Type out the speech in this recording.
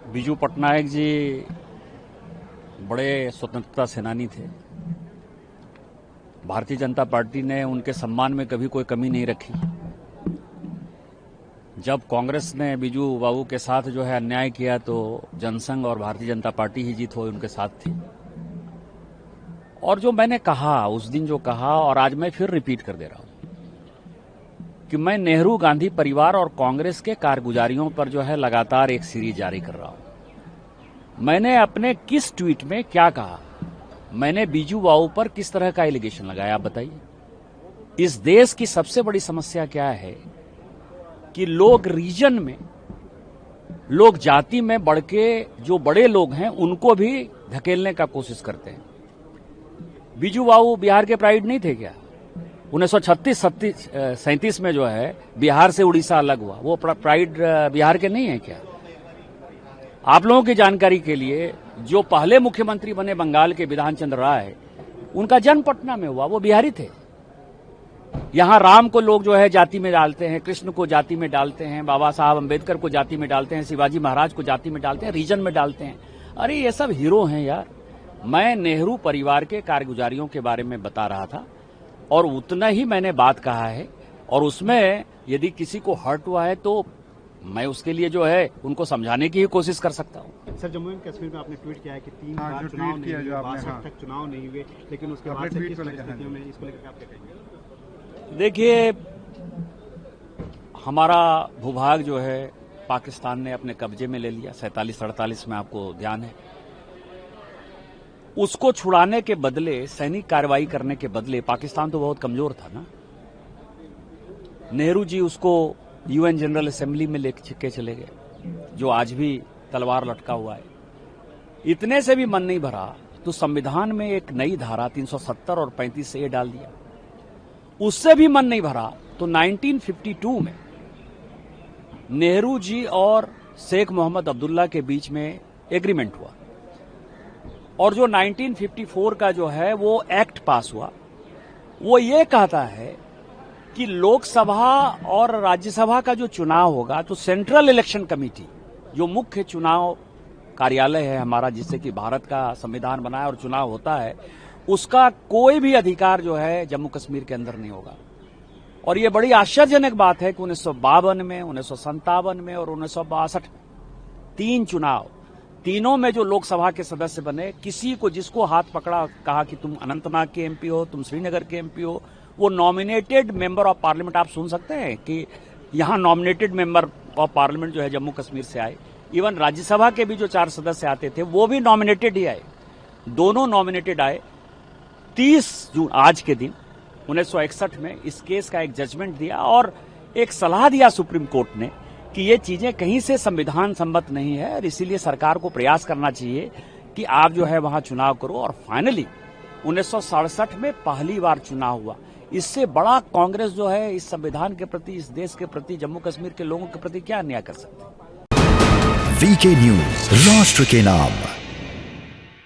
बीजू पटनायक जी बड़े स्वतंत्रता सेनानी थे। भारतीय जनता पार्टी ने उनके सम्मान में कभी कोई कमी नहीं रखी। जब कांग्रेस ने बीजू बाबू के साथ जो है अन्याय किया तो जनसंघ और भारतीय जनता पार्टी ही जीत हो उनके साथ थी। और जो मैंने कहा उस दिन जो कहा और आज मैं फिर रिपीट कर दे रहा हूं कि मैं नेहरू गांधी परिवार और कांग्रेस के कारगुजारियों पर जो है लगातार एक सीरीज जारी कर रहा हूं। मैंने अपने किस ट्वीट में क्या कहा, मैंने बीजू बाबू पर किस तरह का एलिगेशन लगाया, आप बताइए। इस देश की सबसे बड़ी समस्या क्या है कि लोग रीजन में, लोग जाति में बढ़ के जो बड़े लोग हैं उनको भी धकेलने का कोशिश करते हैं। बीजू बाबू बिहार के प्राइड नहीं थे क्या? 1936-37 में जो है बिहार से उड़ीसा अलग हुआ, वो प्राइड बिहार के नहीं है क्या? आप लोगों की जानकारी के लिए, जो पहले मुख्यमंत्री बने बंगाल के बिधान चंद्र राय, उनका जन्म पटना में हुआ, वो बिहारी थे। यहां राम को लोग जो है जाति में डालते हैं, कृष्ण को जाति में डालते हैं, बाबा साहब अंबेडकर को जाति में डालते हैं, शिवाजी महाराज को जाति में डालते हैं, रीजन में डालते हैं। अरे ये सब हीरो हैं यार। मैं नेहरू परिवार के कारगुजारियों के बारे में बता रहा था और उतना ही मैंने बात कहा है। और उसमें यदि किसी को हर्ट हुआ है तो मैं उसके लिए जो है उनको समझाने की ही कोशिश कर सकता हूं। सर, जम्मू एंड कश्मीर में आपने ट्वीट किया है कि 3 बार चुनाव नहीं हुए, 62 तक चुनाव नहीं हुए, लेकिन उसके बाद से किस परिस्थितियों में इसको लेकर आप क्या कहेंगे? देखिए, हमारा भूभाग जो है पाकिस्तान ने अपने कब्जे में ले लिया 47-48 में, आपको ध्यान है। उसको छुड़ाने के बदले, सैनिक कार्रवाई करने के बदले, पाकिस्तान तो बहुत कमजोर था ना, नेहरू जी उसको यूएन जनरल असेंबली में लेके चले गए, जो आज भी तलवार लटका हुआ है। इतने से भी मन नहीं भरा तो संविधान में एक नई धारा 370 और 35 से डाल दिया। उससे भी मन नहीं भरा तो 1952 में नेहरू जी और शेख मोहम्मद अब्दुल्ला के बीच में एग्रीमेंट हुआ और जो 1954 का जो है वो एक्ट पास हुआ, वो ये कहता है कि लोकसभा और राज्यसभा का जो चुनाव होगा तो सेंट्रल इलेक्शन कमेटी, जो मुख्य चुनाव कार्यालय है हमारा, जिससे कि भारत का संविधान बना है और चुनाव होता है, उसका कोई भी अधिकार जो है जम्मू कश्मीर के अंदर नहीं होगा। और ये बड़ी आश्चर्यजनक बात है कि 1952 में, 1957 में और 1962 3 चुनाव, तीनों में जो लोकसभा के सदस्य बने, किसी को जिसको हाथ पकड़ा, कहा कि तुम अनंतनाग के एमपी हो, तुम श्रीनगर के एमपी हो, वो नॉमिनेटेड मेंबर ऑफ पार्लियामेंट, आप सुन सकते हैं कि यहां नॉमिनेटेड मेंबर ऑफ पार्लियामेंट जो है जम्मू कश्मीर से आए। इवन राज्यसभा के भी जो 4 सदस्य आते थे वो भी नॉमिनेटेड ही आए, दोनों नॉमिनेटेड आए। 30 जून आज के दिन 1961 में इस केस का एक जजमेंट दिया और एक सलाह दिया सुप्रीम कोर्ट ने कि ये चीजें कहीं से संविधान सम्मत नहीं है और इसीलिए सरकार को प्रयास करना चाहिए कि आप जो है वहां चुनाव करो। और फाइनली 1967 में पहली बार चुनाव हुआ। इससे बड़ा कांग्रेस जो है इस संविधान के प्रति, इस देश के प्रति, जम्मू कश्मीर के लोगों के प्रति क्या अन्याय कर सकती है? वीके न्यूज, राष्ट्र के नाम।